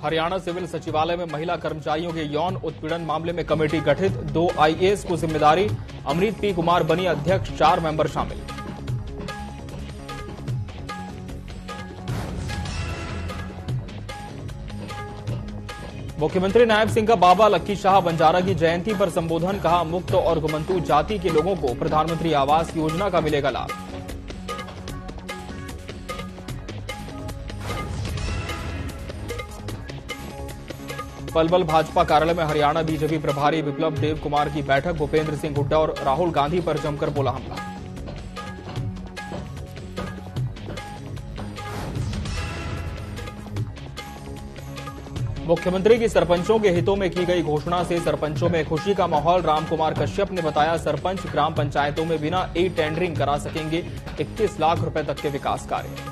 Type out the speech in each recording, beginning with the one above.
Haryana civil सचिवालय में महिला कर्मचारियों के यौन उत्पीड़न मामले में कमेटी गठित, 2 आईएएस को जिम्मेदारी, अमृत पी कुमार बनी अध्यक्ष, 4 मेंबर शामिल। मुख्यमंत्री नायब सिंह का बाबा लक्की शाह बंजारा की जयंती पर संबोधन, कहा मुक्त और घुमंतू जाति के लोगों को प्रधानमंत्री आवास योजना का मिलेगा लाभ। पलवल भाजपा कार्यालय में हरियाणा बीजेपी प्रभारी विप्लव देव कुमार की बैठक, भूपेंद्र सिंह हुड्डा और राहुल गांधी पर जमकर बोला हमला। मुख्यमंत्री की सरपंचों के हितों में की गई घोषणा से सरपंचों में खुशी का माहौल, रामकुमार कश्यप ने बताया सरपंच ग्राम पंचायतों में बिना ई टेंडरिंग करा सकेंगे 21 लाख रुपए तक के विकास कार्य।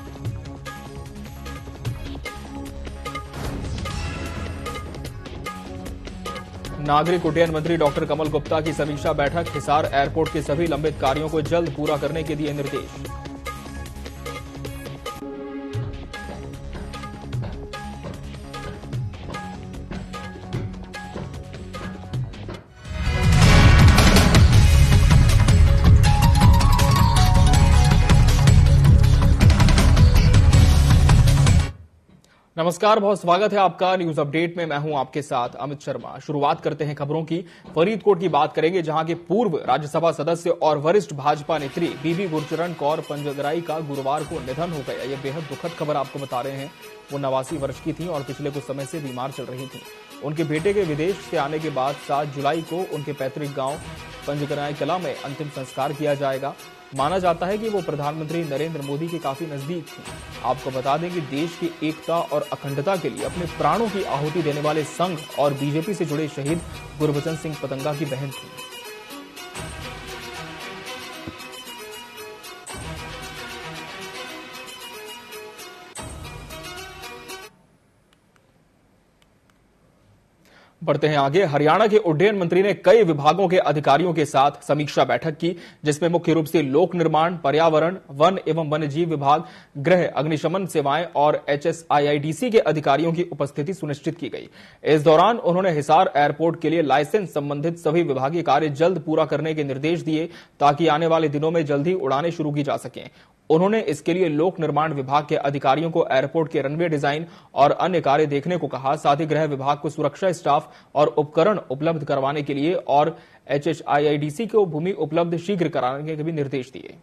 नागरिक उड्डयन मंत्री डॉक्टर कमल गुप्ता की समीक्षा बैठक, हिसार एयरपोर्ट के सभी लंबित कार्यों को जल्द पूरा करने के दिए निर्देश। नमस्कार, बहुत स्वागत है आपका न्यूज अपडेट में। मैं हूं आपके साथ अमित शर्मा। शुरुआत करते हैं खबरों की। फरीदकोट की बात करेंगे, जहां के पूर्व राज्यसभा सदस्य और वरिष्ठ भाजपा नेत्री बीबी गुरचरण कौर पंजगराई का गुरुवार को निधन हो गया। यह बेहद दुखद खबर आपको बता रहे हैं। वो 89 वर्ष की थी और पिछले कुछ समय से बीमार चल रही थी। उनके बेटे के विदेश से आने के बाद 7 जुलाई को उनके पैतृक गांव पंजगराई कला में अंतिम संस्कार किया जाएगा। माना जाता है कि वो प्रधानमंत्री नरेंद्र मोदी के काफी नजदीक थी। आपको बता दें कि देश की एकता और अखंडता के लिए अपने प्राणों की आहुति देने वाले संघ और बीजेपी से जुड़े शहीद गुरबचन सिंह पतंगा की बहन थी। बढ़ते हैं आगे। हरियाणा के उड्डयन मंत्री ने कई विभागों के अधिकारियों के साथ समीक्षा बैठक की, जिसमें मुख्य रूप से लोक निर्माण, पर्यावरण, वन एवं वन्यजीव विभाग, गृह, अग्निशमन सेवाएं और HSIIDC के अधिकारियों की उपस्थिति सुनिश्चित की गई। इस दौरान उन्होंने हिसार एयरपोर्ट के लिए लाइसेंस संबंधित सभी विभागीय कार्य जल्द पूरा करने के निर्देश दिए, ताकि आने वाले दिनों में जल्द ही उड़ानें शुरू की जा सकें। उन्होंने इसके लिए लोक निर्माण विभाग के अधिकारियों को एयरपोर्ट के रनवे डिजाइन और अन्य कार्य देखने को कहा। साथ ही गृह विभाग को सुरक्षा स्टाफ और उपकरण उपलब्ध करवाने के लिए और HSIIDC को भूमि उपलब्ध शीघ्र कराने के भी निर्देश दिए।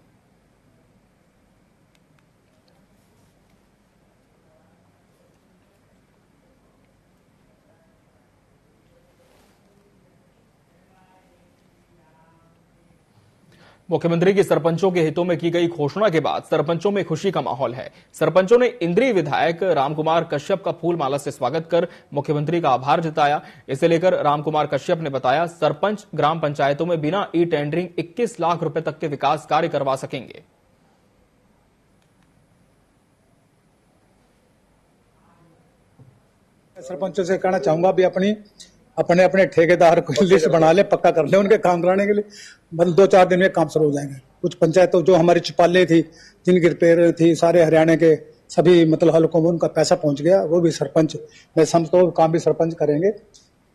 मुख्यमंत्री की सरपंचों के हितों में की गई घोषणा के बाद सरपंचों में खुशी का माहौल है। सरपंचों ने इंद्री विधायक रामकुमार कश्यप का फूल माला से स्वागत कर मुख्यमंत्री का आभार जताया। इसे लेकर रामकुमार कश्यप ने बताया सरपंच ग्राम पंचायतों में बिना ई टेंडरिंग 21 लाख रुपए तक के विकास कार्य करवा सकेंगे। सरपंचों से कहना चाहूंगा भी अपने अपने ठेकेदार को लिस्ट बना ले, पक्का कर ले उनके काम कराने के लिए। 2-4 दिन में काम शुरू हो जाएंगे। कुछ पंचायतों जो हमारी छिपाले थी, जिनकी रिपेयर थी, सारे हरियाणा के सभी मतलब हल्कों में उनका पैसा पहुंच गया। वो भी सरपंच, मैं समझता हूँ काम भी सरपंच करेंगे।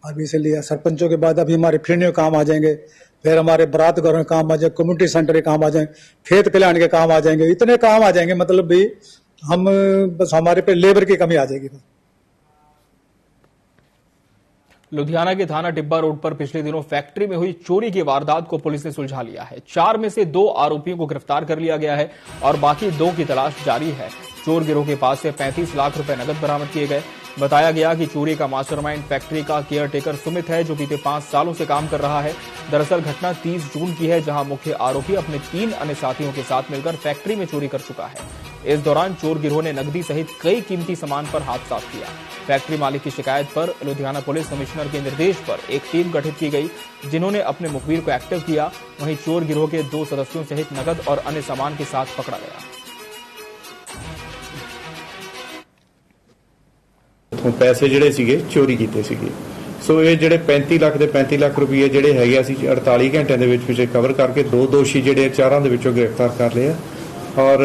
अभी इसलिए सरपंचों के बाद अभी हमारे फिरने काम आ जाएंगे, फिर हमारे बरात घरों में काम आ जाएंगे, कम्युनिटी सेंटर के काम आ जाएंगे, खेत कल्याण के काम आ जाएंगे। इतने काम आ जाएंगे, मतलब भी हम बस हमारे पे लेबर की कमी आ जाएगी। लुधियाना के थाना टिब्बा रोड पर पिछले दिनों फैक्ट्री में हुई चोरी की वारदात को पुलिस ने सुलझा लिया है। 4 में से 2 आरोपियों को गिरफ्तार कर लिया गया है और बाकी 2 की तलाश जारी है। चोर गिरोह के पास से 35 लाख रुपए नकद बरामद किए गए। बताया गया कि चोरी का मास्टरमाइंड फैक्ट्री का केयरटेकर सुमित है, जो बीते 5 सालों से काम कर रहा है। दरअसल घटना 30 जून की है, जहां मुख्य आरोपी अपने 3 अन्य साथियों के साथ मिलकर फैक्ट्री में चोरी कर चुका है। इस दौरान चोर गिरोह ने नकदी सहित कई कीमती सामान पर हाथ साफ किया। फैक्ट्री मालिक की शिकायत पर लुधियाना पुलिस कमिश्नर के निर्देश पर एक टीम गठित की गई, जिन्होंने अपने मुखबिर को एक्टिव किया। वहीं चोर गिरोह के 2 सदस्यों सहित नकद और अन्य सामान के साथ पकड़ा गया। पैसे ਜਿਹੜੇ ਸੀਗੇ ਚੋਰੀ ਕੀਤੇ ਸੀਗੇ। ਸੋ ਇਹ ਜਿਹੜੇ 35 ਲੱਖ ਰੁਪਏ ਜਿਹੜੇ ਹੈਗੇ ਅਸੀਂ 48 ਘੰਟਿਆਂ ਦੇ ਵਿੱਚ ਕਵਰ ਕਰਕੇ 2 ਦੋਸ਼ੀ ਜਿਹੜੇ 4 ਦੇ ਵਿੱਚੋਂ ਗ੍ਰਿਫਤਾਰ ਕਰ ਲਏ ਆ ਔਰ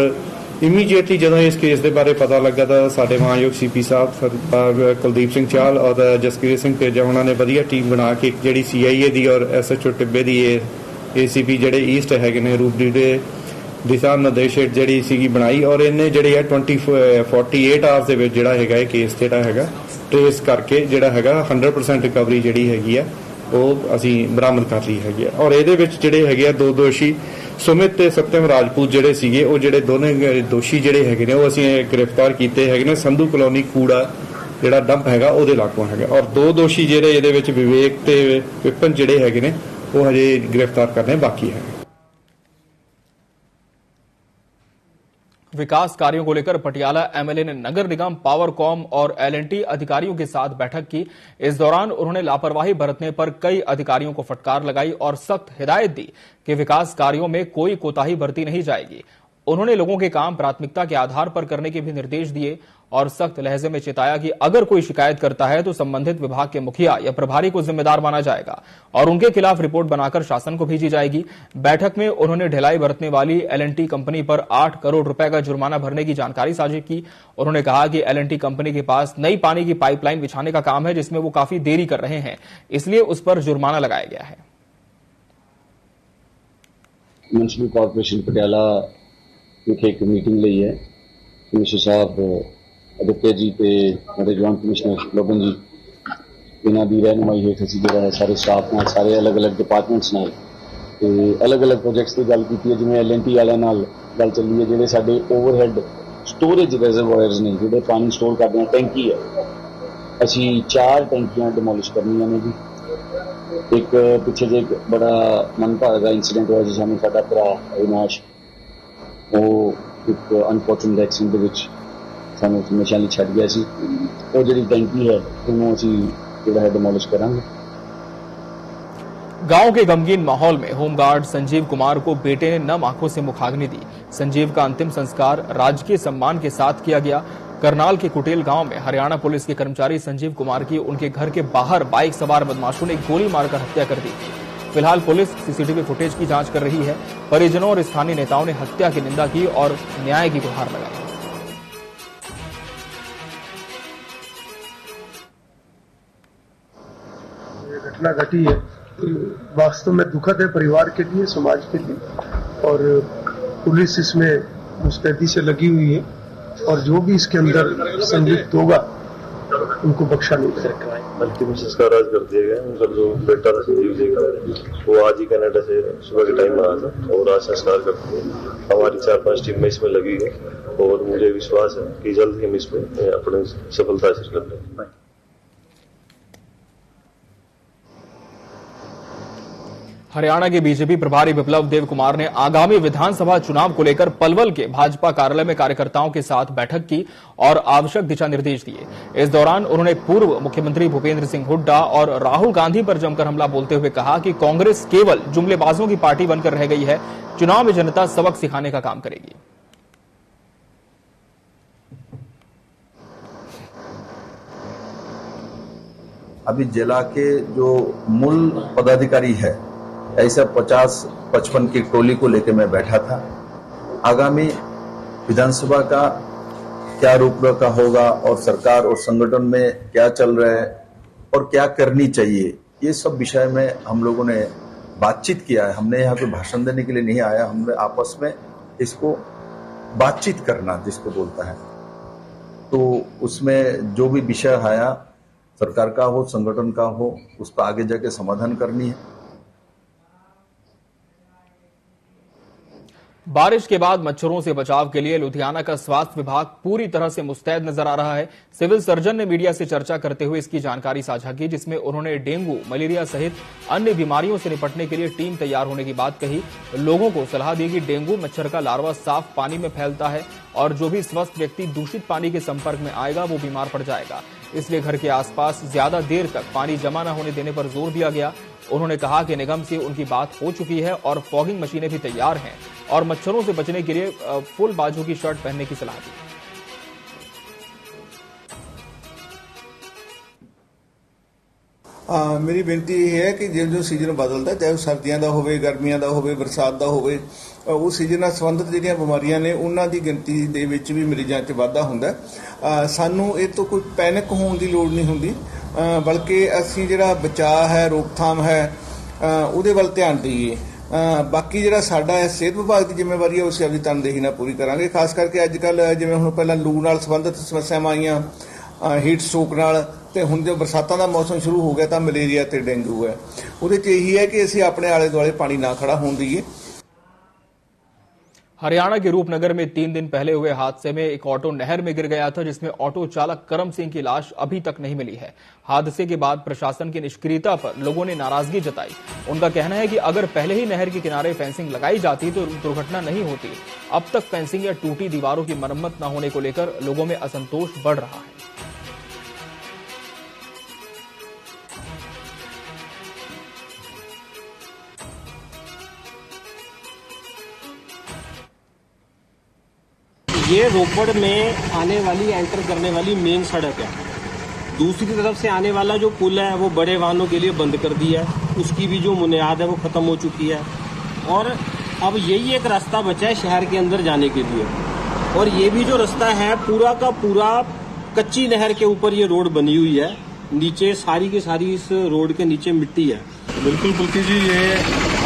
ਇਮੀਡੀਏਟਲੀ ਜਦੋਂ ਇਸ ਕੇਸ ਦੇ ਬਾਰੇ ਪਤਾ ਲੱਗਾ ਤਾਂ ਸਾਡੇ ਮਾਨਯੋਗ ਸੀਪੀ ਸਾਹਿਬ ਸਰਦਾਰ ਕੁਲਦੀਪ ਸਿੰਘ ਚਾਹਲ ਔਰ ਜਸਕੀਰਤ ਸਿੰਘ ਤੇਜਾ ਉਹਨਾਂ ਨੇ ਵਧੀਆ ਟੀਮ ਬਣਾ ਕੇ ਜਿਹੜੀ CIA ਦੀ ਔਰ SHO ਟਿੱਬੇ ਦੀ ACP ਜਿਹੜੇ ਈਸਟ ਹੈਗੇ ਨੇ ਰੂਪਦੀ ਦੇ ਦਿਸ਼ਾ ਨਿਰਦੇਸ਼ ਜਿਹੜੀ ਸੀਗੀ ਬਣਾਈ ਔਰ ਇਹਨੇ ਜਿਹੜੇ ਆ 48 ਆਵਰਸ ਦੇ ਵਿੱਚ ਜਿਹੜਾ ਹੈਗਾ ਇਹ ਕੇਸ ਜਿਹੜਾ ਹੈਗਾ ਟ੍ਰੇਸ ਕਰਕੇ ਜਿਹੜਾ ਹੈਗਾ 100% ਰਿਕਵਰੀ ਜਿਹੜੀ ਹੈਗੀ ਆ ਉਹ ਅਸੀਂ ਬਰਾਮਦ ਕਰ ਲਈ ਹੈਗੀ ਆ ਔਰ ਇਹਦੇ ਵਿੱਚ ਜਿਹੜੇ ਹੈਗੇ ਆ ਦੋ ਦੋਸ਼ੀ ਸੁਮਿਤ ਤੇ ਸਤਿਅਮ ਰਾਜਪੂਤ ਜਿਹੜੇ ਸੀਗੇ ਉਹ ਜਿਹੜੇ ਦੋਨੇ ਦੋਸ਼ੀ ਜਿਹੜੇ ਹੈਗੇ ਨੇ ਉਹ ਅਸੀਂ ਗ੍ਰਿਫਤਾਰ ਕੀਤੇ ਹੈਗੇ ਨੇ ਸੰਧੂ ਕਲੋਨੀ ਕੂੜਾ ਜਿਹੜਾ ਡੰਪ ਹੈਗਾ ਉਹਦੇ ਲਾਗੋਂ ਹੈਗਾ ਔਰ ਦੋ ਦੋਸ਼ੀ ਜਿਹੜੇ ਇਹਦੇ ਵਿੱਚ ਵਿਵੇਕ ਤੇ ਵਿਪਨ ਜਿਹੜੇ ਹੈਗੇ ਨੇ वो हजे गिरफ्तार करने बाकी है। विकास कार्यों को लेकर पटियाला MLA ने नगर निगम, पावरकॉम और L&T अधिकारियों के साथ बैठक की। इस दौरान उन्होंने लापरवाही बरतने पर कई अधिकारियों को फटकार लगाई और सख्त हिदायत दी कि विकास कार्यों में कोई कोताही बरती नहीं जाएगी। उन्होंने लोगों के काम प्राथमिकता के आधार पर करने के भी निर्देश दिए और सख्त लहजे में चेताया कि अगर कोई शिकायत करता है तो संबंधित विभाग के मुखिया या प्रभारी को जिम्मेदार माना जाएगा और उनके खिलाफ रिपोर्ट बनाकर शासन को भेजी जाएगी। बैठक में उन्होंने ढिलाई बरतने वाली L&T कंपनी पर 8 करोड़ रुपए का जुर्माना भरने की जानकारी साझी की। उन्होंने कहा कि L&T कंपनी के पास नई पानी की पाइपलाइन बिछाने का काम है जिसमें वो काफी देरी कर रहे हैं, इसलिए उस पर जुर्माना लगाया गया है। म्युनिसिपल कॉर्पोरेशन पटियाला एक मीटिंग ली है। कमिश्नर साहब आदित्य जी ते हमारे जॉइंट कमिश्नर लोगन जी इन्हां दी रहनुमाई हेठ असीं जिहड़ा है सारे स्टाफ नाल सारे अलग अलग डिपार्टमेंट्स नाल ते अलग अलग प्रोजेक्ट्स की गल कीती है। जिवें L&T वालियां नाल गल चली है जिहड़े साडे ओवरहेड स्टोरेज रिजर्वायर्स ने जिहड़े पानी स्टोर करदे हैं टैंकी है असीं 4 टैंकियां डिमोलिश करनियां ने जी। एक पिछे जे एक बड़ा मनभागा इंसीडेंट होया जिस सानूं साडा भरा अविनाश वो एक अनफॉर्चुनेट एक्सीडेंट दे विच सानूं हमेशा लई छड्ड गया सी। वो जिहड़ी टैंकी है उहनूं असीं जिहड़ा है डिमोलिश करांगे। गांव के गमगीन माहौल में होमगार्ड संजीव कुमार को बेटे ने नम आंखों से मुखाग्नि दी। संजीव का अंतिम संस्कार राजकीय सम्मान के साथ किया गया। करनाल के कुटेल गांव में हरियाणा पुलिस के कर्मचारी संजीव कुमार की उनके घर के बाहर बाइक सवार बदमाशों ने गोली मारकर हत्या कर दी। फिलहाल पुलिस CCTV फुटेज की जांच कर रही है। परिजनों और स्थानीय नेताओं ने हत्या की निंदा की और न्याय की गुहार लगाई। ये घटना घटी है वास्तव में दुखद है परिवार के लिए, समाज के लिए, और पुलिस इसमें मुस्तैदी से लगी हुई है और जो भी इसके अंदर संलिप्त होगा उनको बख्शा नहीं जाएगा। अंतिम संस्कार आज कर दिया गया। उनका जो बेटा था संजीव जी का वो आज ही कनाडा से सुबह के टाइम आया था और आज संस्कार करते हैं। हमारी 4-5 टीम में इसमें लगी है और मुझे विश्वास है कि जल्द ही हम इसमें अपनी सफलता हासिल कर लेंगे। हरियाणा के बीजेपी प्रभारी विप्लव देव कुमार ने आगामी विधानसभा चुनाव को लेकर पलवल के भाजपा कार्यालय में कार्यकर्ताओं के साथ बैठक की और आवश्यक दिशा निर्देश दिए। इस दौरान उन्होंने पूर्व मुख्यमंत्री भूपेंद्र सिंह हुड्डा और राहुल गांधी पर जमकर हमला बोलते हुए कहा कि कांग्रेस केवल जुमलेबाजों की पार्टी बनकर रह गई है। चुनाव में जनता सबक सिखाने का काम करेगी। अभी जिला के जो मूल पदाधिकारी है ऐसा 50-55 की टोली को लेकर मैं बैठा था। आगामी विधानसभा का क्या रूपरेखा होगा और सरकार और संगठन में क्या चल रहा है और क्या करनी चाहिए, ये सब विषय में हम लोगों ने बातचीत किया है। हमने यहाँ पे भाषण देने के लिए नहीं आया, हमने आपस में इसको बातचीत करना जिसको बोलता है, तो उसमें जो भी विषय आया सरकार का हो संगठन का हो उसका आगे जाके समाधान करनी है। बारिश के बाद मच्छरों से बचाव के लिए लुधियाना का स्वास्थ्य विभाग पूरी तरह से मुस्तैद नजर आ रहा है। सिविल सर्जन ने मीडिया से चर्चा करते हुए इसकी जानकारी साझा की, जिसमें उन्होंने डेंगू, मलेरिया सहित अन्य बीमारियों से निपटने के लिए टीम तैयार होने की बात कही। लोगों को सलाह दी कि डेंगू मच्छर का लार्वा साफ पानी में फैलता है और जो भी स्वस्थ व्यक्ति दूषित पानी के संपर्क में आएगा वो बीमार पड़ जाएगा, इसलिए घर के आसपास ज्यादा देर तक पानी जमा न होने देने पर जोर दिया गया। उन्होंने कहा कि निगम से उनकी बात हो चुकी है और फॉगिंग मशीनें भी तैयार हैं और मच्छरों से बचने के लिए फुल बाजू की शर्ट पहनने की सलाह दी। मेरी बेनती यह है कि जो सीजन बदलता है, चाहे सर्दियों का होवे, गर्मियों का होवे, बरसात का होवे, ਉਹ ਸੀਜ਼ਨ ਨਾਲ ਸੰਬੰਧਿਤ ਜਿਹੜੀਆਂ ਬਿਮਾਰੀਆਂ ਨੇ ਉਹਨਾਂ ਦੀ ਗਿਣਤੀ ਦੇ ਵਿੱਚ ਵੀ ਮਰੀਜ਼ਾਂ 'ਚ ਵਾਧਾ ਹੁੰਦਾ। ਸਾਨੂੰ ਇਹ ਤੋਂ ਕੋਈ ਪੈਨਿਕ ਹੋਣ ਦੀ ਲੋੜ ਨਹੀਂ ਹੁੰਦੀ, ਬਲਕਿ ਅਸੀਂ ਜਿਹੜਾ ਬਚਾਅ ਹੈ, ਰੋਕਥਾਮ ਹੈ, ਉਹਦੇ ਵੱਲ ਧਿਆਨ ਦੇਈਏ। ਬਾਕੀ ਜਿਹੜਾ ਸਾਡਾ ਸਿਹਤ ਵਿਭਾਗ ਦੀ ਜ਼ਿੰਮੇਵਾਰੀ ਹੈ ਉਹ ਅਸੀਂ ਆਪਣੀ ਤਨਦੇਹੀ ਨਾਲ ਪੂਰੀ ਕਰਾਂਗੇ। ਖਾਸ ਕਰਕੇ ਅੱਜ ਕੱਲ੍ਹ ਜਿਵੇਂ ਹੁਣ ਪਹਿਲਾਂ ਲੂ ਨਾਲ ਸੰਬੰਧਿਤ ਸਮੱਸਿਆਵਾਂ ਆਈਆਂ, ਹੀਟ ਸਟ੍ਰੋਕ ਨਾਲ, ਤੇ ਹੁਣ ਜੋ ਬਰਸਾਤਾਂ ਦਾ ਮੌਸਮ ਸ਼ੁਰੂ ਹੋ ਗਿਆ ਤਾਂ ਮਲੇਰੀਆ ਤੇ ਡੇਂਗੂ ਹੈ। ਉਹਦੇ 'ਚ ਇਹੀ ਹੈ कि ਅਸੀਂ ਆਪਣੇ ਆਲੇ ਦੁਆਲੇ पानी ना खड़ा होने दीजिए। हरियाणा के रूपनगर में 3 दिन पहले हुए हादसे में एक ऑटो नहर में गिर गया था, जिसमें ऑटो चालक करम सिंह की लाश अभी तक नहीं मिली है। हादसे के बाद प्रशासन की निष्क्रियता पर लोगों ने नाराजगी जताई। उनका कहना है कि अगर पहले ही नहर के किनारे फेंसिंग लगाई जाती तो दुर्घटना नहीं होती। अब तक फेंसिंग या टूटी दीवारों की मरम्मत न होने को लेकर लोगों में असंतोष बढ़ रहा है। ये रोपड़ में आने वाली एंटर करने वाली मेन सड़क है। दूसरी तरफ से आने वाला जो पुल है वो बड़े वाहनों के लिए बंद कर दिया है, उसकी भी जो बुनियाद है वो खत्म हो चुकी है और अब यही एक रास्ता बचा है शहर के अंदर जाने के लिए। और ये भी जो रास्ता है पूरा का पूरा कच्ची नहर के ऊपर ये रोड बनी हुई है, नीचे सारी की सारी इस रोड के नीचे मिट्टी है। बिल्कुल पुलकी जी, ये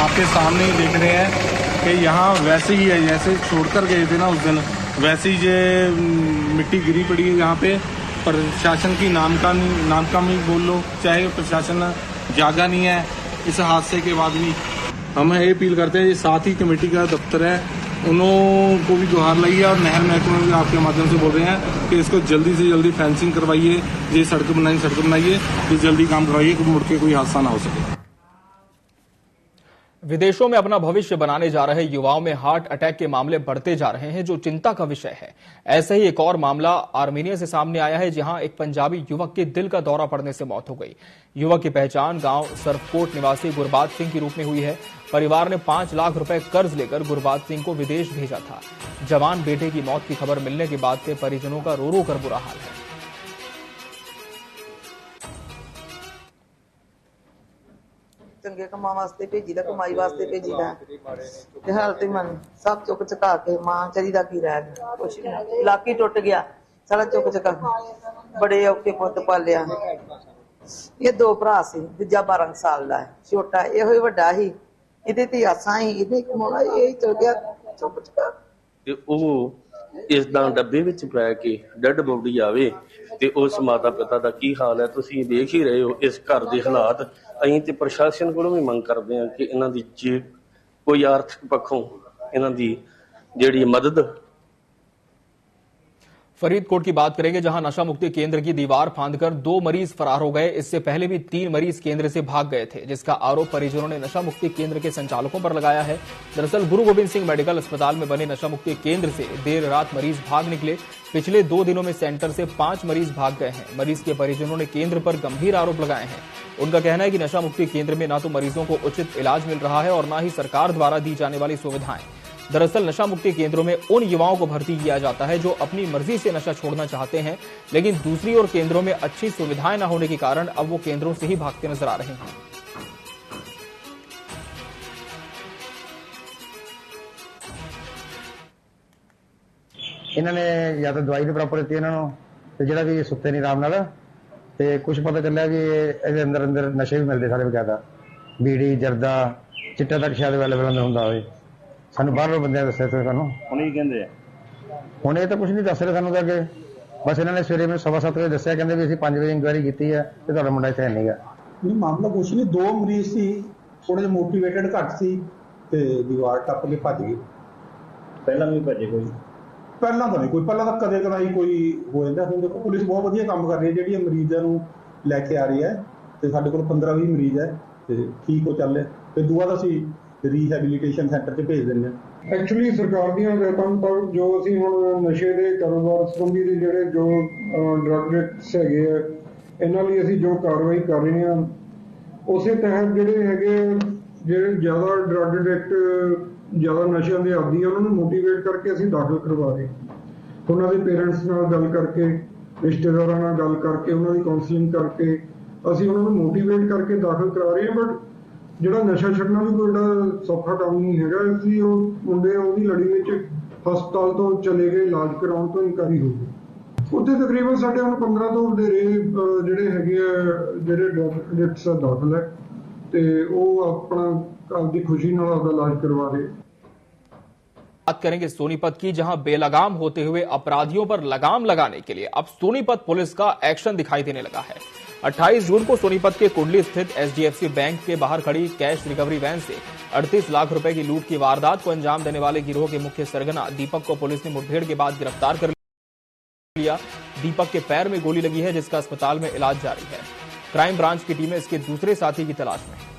आपके सामने ही देख रहे हैं कि यहाँ वैसे ही है जैसे छोड़कर गए थे ना उस दिन, वैसे ही ये मिट्टी गिरी पड़ी है यहाँ पे। प्रशासन की नाम का भी बोल लो, चाहे प्रशासन जागा नहीं है इस हादसे के बाद भी। हम ये अपील करते हैं, साथ ही कमेटी का दफ्तर है उनको भी गुहार लाई है और नहर महकमे में भी आपके माध्यम से बोल रहे हैं कि इसको जल्दी से जल्दी फेंसिंग करवाइए, ये सड़क बनाइए, ये जल्दी काम करवाइए कि मुड़ के कोई हादसा ना हो सके। विदेशों में अपना भविष्य बनाने जा रहे युवाओं में हार्ट अटैक के मामले बढ़ते जा रहे हैं, जो चिंता का विषय है। ऐसे ही एक और मामला आर्मेनिया से सामने आया है, जहां एक पंजाबी युवक के दिल का दौरा पड़ने से मौत हो गई। युवक की पहचान गांव सरफकोट निवासी गुरबाज सिंह के रूप में हुई है। परिवार ने 5 लाख रुपए कर्ज लेकर गुरबाज सिंह को विदेश भेजा था। जवान बेटे की मौत की खबर मिलने के बाद से परिजनों का रो रो कर बुरा हाल है। ਚੰਗੇ ਕੰਮਾਂ ਵਾਸਤੇ ਭੇਜੀਦਾ, ਕਮਾਈ ਵਾਸਤੇ ਭੇਜੀਦਾ ਤੇ ਹਾਲ ਤੇ ਮਨ ਸਭ ਚੁੱਕ ਚੁਕਾ ਕੇ ਮਾਂ ਚਰੀ ਦਾ ਕੀ ਰਹਿ ਗਿਆ, ਕੁਛ ਨਹੀਂ। ਇਲਾਕੀ ਟੁੱਟ ਗਿਆ ਸਾਰਾ ਚੁੱਕ ਚੁਕਾ, ਬੜੇ ਔਕੇ ਪੁੱਤ ਪਾਲਿਆ। ਇਹ 2 ਭਰਾ ਸੀ, ਦੂਜਾ 12 ਸਾਲ ਦਾ ਹੈ, ਛੋਟਾ ਇਹੋ ਹੀ ਵੱਡਾ ਸੀ। ਇਹਦੇ ਤੇ ਆਸਾਂ ਹੀ ਇਹਨੇ ਕਮਾਉਣਾ, ਇਹ ਚਲ ਗਿਆ ਚੁੱਕ ਚੁਕਾ। ਤੇ ਉਹ ਇਸ ਦਾ ਡੱਬੇ ਵਿੱਚ ਪੈ ਕੇ ਡੈਡ ਬੋਡੀ ਆਵੇ ਤੇ ਉਸ ਮਾਤਾ ਪਿਤਾ ਦਾ ਕੀ ਹਾਲ ਹੈ ਤੁਸੀਂ ਦੇਖ ਹੀ ਰਹੇ ਹੋ। ਇਸ ਘਰ ਦੇ ਹਾਲਾਤ ਅਸੀਂ ਤੇ ਪ੍ਰਸ਼ਾਸਨ ਕੋਲੋਂ ਵੀ ਮੰਗ ਕਰਦੇ ਹਾਂ ਕਿ ਇਹਨਾਂ ਦੀ ਜੇ ਕੋਈ ਆਰਥਿਕ ਪੱਖੋਂ ਇਹਨਾਂ ਦੀ ਜਿਹੜੀ ਮਦਦ। फरीदकोट की बात करेंगे, जहां नशा मुक्ति केंद्र की दीवार फांदकर 2 मरीज फरार हो गए। इससे पहले भी 3 मरीज केंद्र से भाग गए थे, जिसका आरोप परिजनों ने नशा मुक्ति केंद्र के संचालकों पर लगाया है। दरअसल गुरु गोविंद सिंह मेडिकल अस्पताल में बने नशा मुक्ति केंद्र से देर रात मरीज भाग निकले। पिछले 2 दिनों में सेंटर से 5 मरीज भाग गए हैं। मरीज के परिजनों ने केंद्र पर गंभीर आरोप लगाए हैं। उनका कहना है कि नशा मुक्ति केंद्र में न तो मरीजों को उचित इलाज मिल रहा है और न ही सरकार द्वारा दी जाने वाली सुविधाएं। दरअसल नशा मुक्ति केंद्रों में उन युवाओं को भर्ती किया जाता है जो अपनी मर्जी से नशा छोड़ना चाहते हैं, लेकिन दूसरी ओर केंद्रों में अच्छी सुविधाएं न होने के कारण अब वो केंद्रों से ही भागते नजर आ रहे हैं। इन्होंने या तो दवाई नहीं प्रॉपर दी इन्होंने, जो भी सुते नहीं आराम नाल, ते कुछ पता चलिया कि ਇਹਦੇ अंदर अंदर नशे भी मिलते सारे बकायदा, बीड़ी जर्दा चिट्टा तक शायद अवेलेबल अंदर ਹੁੰਦਾ ਹੋਵੇ। ਸਾਨੂੰ ਬਾਹਰੋਂ ਬੰਦਿਆਂ ਦੱਸਿਆ ਤੇ ਸਾਨੂੰ ਹੁਣ ਹੀ ਕਹਿੰਦੇ ਆ, ਹੁਣ ਇਹ ਤਾਂ ਕੁਝ ਨਹੀਂ ਦੱਸ ਰਹੇ ਸਾਨੂੰ ਅੱਗੇ। ਬਸ ਇਹਨਾਂ ਨੇ ਸਵੇਰੇ ਮੈਨੂੰ 7:15 ਵਜੇ ਦੱਸਿਆ, ਕਹਿੰਦੇ ਵੀ ਅਸੀਂ 5 ਵਜੇ ਇਨਕੁਆਇਰੀ ਕੀਤੀ ਹੈ ਤੇ ਤੁਹਾਡਾ ਮੁੰਡਾ ਇੱਥੇ ਨਹੀਂਗਾ। ਨਹੀਂ ਮਾਮਲਾ ਕੁਛ ਨਹੀਂ, 2 ਮਰੀਜ਼ ਸੀ, ਥੋੜੇ ਜਿਹਾ ਮੋਟੀਵੇਟਡ ਘੱਟ ਸੀ ਤੇ ਦੀਵਾਰ ਟੱਪ ਕੇ ਭੱਜ ਗਏ। ਪਹਿਲਾਂ ਵੀ ਭੱਜੇ ਕੋਈ? ਪਹਿਲਾਂ ਤਾਂ ਨਹੀਂ ਕੋਈ, ਪਹਿਲਾਂ ਤਾਂ ਕਦੇ ਕਦਾਈ ਕੋਈ ਹੋ ਜਾਂਦਾ। ਹੁਣ ਦੇਖੋ ਪੁਲਿਸ ਬਹੁਤ ਵਧੀਆ ਕੰਮ ਕਰ ਰਹੀ ਹੈ, ਜਿਹੜੀਆਂ ਮਰੀਜ਼ਾਂ ਨੂੰ ਲੈ ਕੇ ਆ ਰਹੀ ਹੈ ਤੇ ਸਾਡੇ ਕੋਲ 15-20 ਮਰੀਜ਼ ਹੈ ਤੇ ਠੀਕ ਹੋ ਚੱਲ ਰਿਹਾ ਤੇ ਦੂਆ ਦਾ ਅਸੀਂ ਰੀਹੈਬਿਲਿਟੇਸ਼ਨ ਸੈਂਟਰ 'ਚ ਭੇਜ ਦਿੰਦੇ ਹਾਂ। ਐਕਚੁਅਲੀ ਸਰਕਾਰ ਦੀਆਂ ਹਦਾਇਤਾਂ ਮੁਤਾਬਕ ਜੋ ਅਸੀਂ ਹੁਣ ਨਸ਼ੇ ਦੇ ਕਾਰੋਬਾਰ ਸੰਬੰਧੀ ਦੇ ਜਿਹੜੇ ਜੋ ਡਰੱਗ ਐਕਟਸ ਹੈਗੇ ਆ, ਇਹਨਾਂ ਲਈ ਅਸੀਂ ਜੋ ਕਾਰਵਾਈ ਕਰ ਰਹੇ ਹਾਂ ਉਸੇ ਤਹਿਤ ਜਿਹੜੇ ਹੈਗੇ ਜਿਹੜੇ ਜ਼ਿਆਦਾ ਡਰੱਗ ਐਡਿਕਟ, ਜ਼ਿਆਦਾ ਨਸ਼ਿਆਂ ਦੇ ਆਦੀ ਆ, ਉਹਨਾਂ ਨੂੰ ਮੋਟੀਵੇਟ ਕਰਕੇ ਅਸੀਂ ਦਾਖਲ ਕਰਵਾ ਰਹੇ। ਉਹਨਾਂ ਦੇ ਪੇਰੈਂਟਸ ਨਾਲ ਗੱਲ ਕਰਕੇ, ਰਿਸ਼ਤੇਦਾਰਾਂ ਨਾਲ ਗੱਲ ਕਰਕੇ, ਉਹਨਾਂ ਦੀ ਕਾਉਂਸਲਿੰਗ ਕਰਕੇ ਅਸੀਂ ਉਹਨਾਂ ਨੂੰ ਮੋਟੀਵੇਟ ਕਰਕੇ ਦਾਖਲ ਕਰਾ ਰਹੇ ਹਾਂ। ਬਟ ਜਿਹੜਾ ਨਸ਼ਾ ਛੱਡਣਾ ਵੀ ਕੋਈ ਏਡਾ ਸੌਖਾ ਕੰਮ ਨਹੀਂ ਹੈਗਾ। ਇਸ ਲਈ ਉਹ ਮੁੰਡੇ ਉਹਦੀ ਲੜੀ ਵਿੱਚ ਹਸਪਤਾਲ ਤੋਂ ਚਲੇ ਗਏ, ਇਲਾਜ ਕਰਾਉਣ ਤੋਂ ਇਨਕਾਰੀ ਹੋ ਗਏ। ਉੱਥੇ ਤਕਰੀਬਨ ਸਾਡੇ ਹੁਣ 15 ਤੋਂ ਵਧੇਰੇ ਜਿਹੜੇ ਹੈਗੇ ਆ ਜਿਹੜੇ ਡਾਕਟਰਸ ਦਾਖਲ ਹੈ ਤੇ ਉਹ ਆਪਣਾ ਆਪਦੀ खुशी ਨਾਲ ਆਪਦਾ ਇਲਾਜ करवा रहे। बात करेंगे सोनीपत की, जहां बेलगाम होते हुए अपराधियों पर लगाम लगाने के लिए अब सोनीपत पुलिस का एक्शन दिखाई देने लगा है। 28 जून को सोनीपत के कुंडली स्थित HDFC बैंक के बाहर खड़ी कैश रिकवरी वैन से 38 लाख रुपए की लूट की वारदात को अंजाम देने वाले गिरोह के मुख्य सरगना दीपक को पुलिस ने मुठभेड़ के बाद गिरफ्तार कर लिया। दीपक के पैर में गोली लगी है, जिसका अस्पताल में इलाज जारी है। क्राइम ब्रांच की टीमें इसके दूसरे साथी की तलाश में है।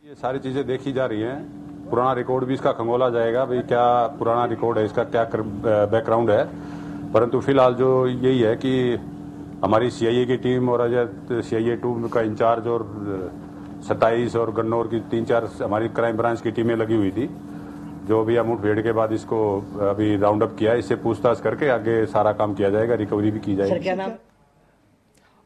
ये सारी चीजें देखी जा रही हैं, पुराना रिकॉर्ड भी इसका खंगोला जाएगा, भाई क्या पुराना रिकॉर्ड है, इसका क्या बैकग्राउंड है। परंतु फिलहाल जो यही है कि हमारी सीआईए की टीम और CIA 2 का इंचार्ज और 27 और गन्नौर की 3-4 हमारी क्राइम ब्रांच की टीमें लगी हुई थी, जो भी मुठभेड़ के बाद इसको अभी राउंड अप किया है। इससे पूछताछ करके आगे सारा काम किया जाएगा, रिकवरी भी की जाएगी।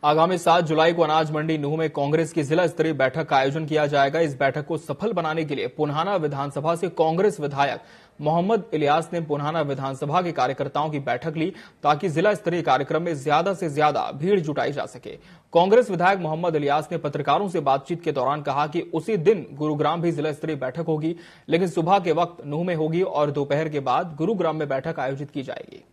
आगामी 7 जुलाई को अनाज मंडी नूह में कांग्रेस की जिला स्तरीय बैठक का आयोजन किया जाएगा। इस बैठक को सफल बनाने के लिए पुन्हाना विधानसभा से कांग्रेस विधायक मोहम्मद इलियास ने पुन्हाना विधानसभा के कार्यकर्ताओं की बैठक ली, ताकि जिला स्तरीय कार्यक्रम में ज्यादा से ज्यादा भीड़ जुटाई जा सके। कांग्रेस विधायक मोहम्मद इलियास ने पत्रकारों से बातचीत के दौरान कहा कि उसी दिन गुरुग्राम भी जिला स्तरीय बैठक होगी, लेकिन सुबह के वक्त नूह में होगी और दोपहर के बाद गुरुग्राम में बैठक आयोजित की जाएगी।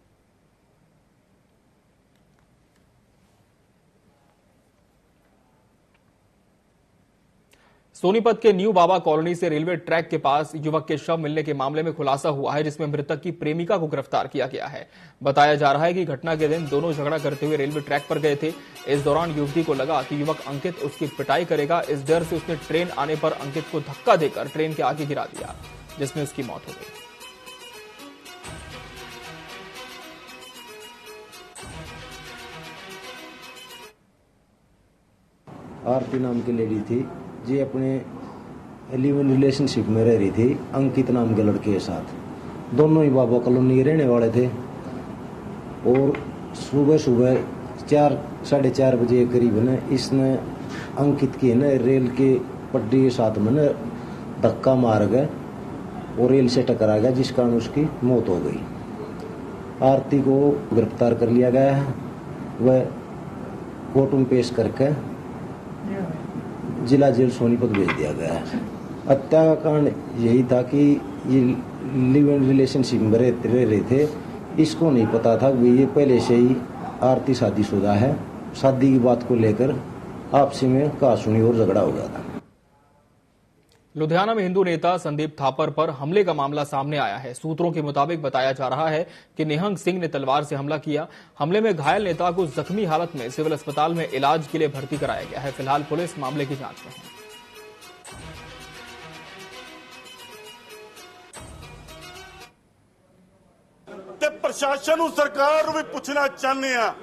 सोनीपत के न्यू बाबा कॉलोनी से रेलवे ट्रैक के पास युवक के शव मिलने के मामले में खुलासा हुआ है, जिसमें मृतक की प्रेमिका को गिरफ्तार किया गया है। बताया जा रहा है कि घटना के दिन दोनों झगड़ा करते हुए रेलवे ट्रैक पर गए थे। इस दौरान युवती को लगा कि युवक अंकित उसकी पिटाई करेगा। इस डर से उसने ट्रेन आने पर अंकित को धक्का देकर ट्रेन के आगे गिरा दिया, जिसमें उसकी मौत हो गई। आरती नाम की लेडी थी, जी अपने लिव इन रिलेशनशिप में रह रही थी अंकित नाम के लड़के के साथ। दोनों ही बाबा कॉलोनी के रहने वाले थे और सुबह सुबह 4-4:30 बजे करीब न इसने अंकित की न रेल के पट्टी के साथ में न धक्का मार गए और रेल से टकरा गया, जिस कारण उसकी मौत हो गई। आरती को गिरफ्तार कर लिया गया है, वह कोर्ट में पेश करके जिला जेल सोनीपत भेज दिया गया है। हत्या का कारण यही था कि ये लिव इन रिलेशनशिप में रह रहे थे। इसको नहीं पता था कि ये पहले से ही आरती शादीशुदा है। शादी की बात को लेकर आपसी में कहासुनी और झगड़ा हो गया था। लुधियाना में हिंदू नेता संदीप थापर पर हमले का मामला सामने आया है। सूत्रों के मुताबिक बताया जा रहा है कि निहंग सिंह ने तलवार से हमला किया। हमले में घायल नेता को जख्मी हालत में सिविल अस्पताल में इलाज के लिए भर्ती कराया गया है। फिलहाल पुलिस मामले की जांच में है। ਤੇ ਪ੍ਰਸ਼ਾਸਨ ਨੂੰ ਸਰਕਾਰ ਨੂੰ ਵੀ ਪੁੱਛਣਾ ਚਾਹੁੰਦੇ ਆ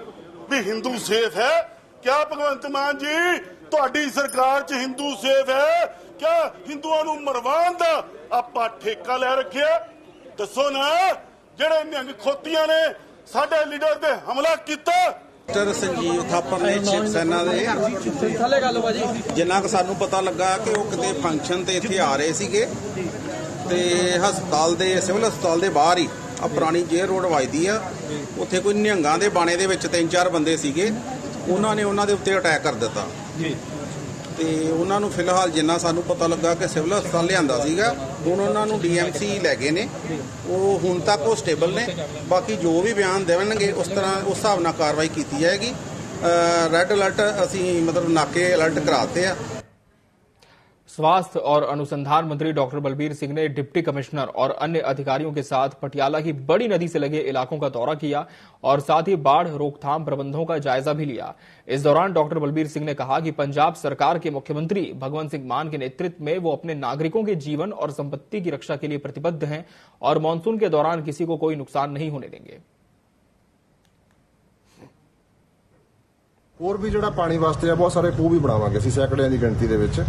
ਵੀ ਹਿੰਦੂ ਸੇਫ ਹੈ ਕਿਆ? ਭਗਵੰਤ ਮਾਨ ਜੀ, ਤੁਹਾਡੀ ਸਰਕਾਰ 'ਚ ਹਿੰਦੂ ਸੇਫ ਹੈ ਕਿਆ? ਹਿੰਦੂਆਂ ਨੂੰ ਮਰਵਾਉਣ ਦਾ ਆਪਾਂ ਠੇਕਾ ਲੈ ਰੱਖਿਆ? ਦੱਸੋ ਨਾ, ਜਿਹੜੇ ਨਿਹੰਗ ਖੋਤੀਆਂ ਨੇ ਸਾਡੇ ਲੀਡਰ ਤੇ ਹਮਲਾ ਕੀਤਾ। ਡਾਕਟਰ ਸੰਜੀਵ ਥਾਪਰ ਨੇ ਸ਼ਿਵ ਸੈਨਾ ਦੇ ਜਿੰਨਾ ਕੁ ਸਾਨੂੰ ਪਤਾ ਲੱਗਾ ਕਿ ਉਹ ਕਿਤੇ ਫੰਕਸ਼ਨ ਤੇ ਇੱਥੇ ਆ ਰਹੇ ਸੀਗੇ ਤੇ ਹਸਪਤਾਲ ਦੇ ਸਿਵਲ ਹਸਪਤਾਲ ਦੇ ਬਾਹਰ ਹੀ ਆ ਪੁਰਾਣੀ ਜੇਲ੍ਹ ਰੋਡ ਵੱਜਦੀ ਆ, ਉੱਥੇ ਕੋਈ ਨਿਹੰਗਾਂ ਦੇ ਬਾਣੇ ਦੇ ਵਿੱਚ 3-4 ਬੰਦੇ ਸੀਗੇ। ਉਹਨਾਂ ਨੇ ਉਹਨਾਂ ਦੇ ਉੱਤੇ ਅਟੈਕ ਕਰ ਦਿੱਤਾ ਤੇ ਉਹਨਾਂ ਨੂੰ ਫਿਲਹਾਲ ਜਿੰਨਾ ਸਾਨੂੰ ਪਤਾ ਲੱਗਾ ਕਿ ਸਿਵਲ ਹਸਪਤਾਲ ਲਿਆਂਦਾ ਸੀਗਾ। ਹੁਣ ਉਹਨਾਂ ਨੂੰ DMC ਲੈ ਗਏ ਨੇ, ਉਹ ਹੁਣ ਤੱਕ ਉਹ ਸਟੇਬਲ ਨੇ। ਬਾਕੀ ਜੋ ਵੀ ਬਿਆਨ ਦੇਣਗੇ ਉਸ ਤਰ੍ਹਾਂ ਉਸ ਹਿਸਾਬ ਨਾਲ ਕਾਰਵਾਈ ਕੀਤੀ ਜਾਏਗੀ। ਰੈੱਡ ਅਲਰਟ ਅਸੀਂ ਮਤਲਬ ਨਾਕੇ ਅਲਰਟ कराते हैं। स्वास्थ्य और अनुसंधान मंत्री डॉक्टर बलबीर सिंह ने डिप्टी कमिश्नर और अन्य अधिकारियों के साथ पटियाला की बड़ी नदी से लगे इलाकों का दौरा किया और साथ ही बाढ़ रोकथाम प्रबंधों का जायजा भी लिया। इस दौरान डॉक्टर बलबीर सिंह ने कहा कि पंजाब सरकार के मुख्यमंत्री भगवंत सिंह मान के नेतृत्व में वो अपने नागरिकों के जीवन और संपत्ति की रक्षा के लिए प्रतिबद्ध हैं और मानसून के दौरान किसी को कोई नुकसान नहीं होने देंगे। और भी जो पानी वास्ते बहुत सारे खूह भी बनावांगे ਅਸੀਂ ਸੈਂਕੜਿਆਂ ਦੀ ਗਿਣਤੀ ਦੇ ਵਿੱਚ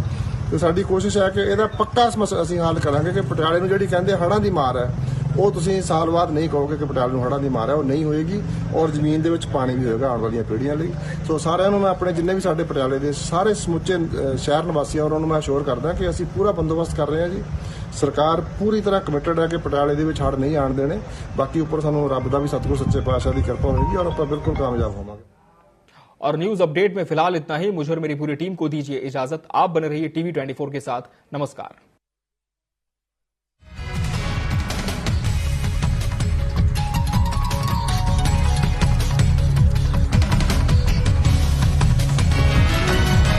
ਤੇ ਸਾਡੀ ਕੋਸ਼ਿਸ਼ ਹੈ ਕਿ ਇਹਦਾ ਪੱਕਾ ਅਸੀਂ ਹੱਲ ਕਰਾਂਗੇ ਕਿ ਪਟਿਆਲੇ ਨੂੰ ਜਿਹੜੀ ਕਹਿੰਦੇ ਹੜ੍ਹਾਂ ਦੀ ਮਾਰ ਹੈ ਉਹ ਤੁਸੀਂ ਸਾਲ ਬਾਅਦ ਨਹੀਂ ਕਹੋਗੇ ਕਿ ਪਟਿਆਲੇ ਨੂੰ ਹੜ੍ਹਾਂ ਦੀ ਮਾਰ ਹੈ, ਉਹ ਨਹੀਂ ਹੋਏਗੀ ਔਰ ਜ਼ਮੀਨ ਦੇ ਵਿੱਚ ਪਾਣੀ ਵੀ ਹੋਏਗਾ ਆਉਣ ਵਾਲੀਆਂ ਪੀੜ੍ਹੀਆਂ ਲਈ। ਸੋ ਸਾਰਿਆਂ ਨੂੰ ਮੈਂ ਆਪਣੇ ਜਿੰਨੇ ਵੀ ਸਾਡੇ ਪਟਿਆਲੇ ਦੇ ਸਾਰੇ ਸਮੁੱਚੇ ਸ਼ਹਿਰ ਨਿਵਾਸੀਆਂ ਉਹਨਾਂ ਨੂੰ ਮੈਂ ਅਸ਼ੋਰ ਕਰਦਾ ਕਿ ਅਸੀਂ ਪੂਰਾ ਬੰਦੋਬਸਤ ਕਰ ਰਹੇ ਹਾਂ ਜੀ। ਸਰਕਾਰ ਪੂਰੀ ਤਰ੍ਹਾਂ ਕਮਿਟਡ ਹੈ ਕਿ ਪਟਿਆਲੇ ਦੇ ਵਿੱਚ ਹੜ੍ਹ ਨਹੀਂ ਆਉਣ ਦੇਣੇ। ਬਾਕੀ ਉੱਪਰ ਸਾਨੂੰ ਰੱਬ ਦਾ ਵੀ ਸਤਿਗੁਰ ਸੱਚੇ ਪਾਤਸ਼ਾਹ ਦੀ ਕਿਰਪਾ होगी और ਆਪਾਂ बिल्कुल कामयाब होवांगे। और न्यूज अपडेट में फिलहाल इतना ही। मुझे और मेरी पूरी टीम को दीजिए इजाजत। आप बने रहिए TV24 के साथ। नमस्कार।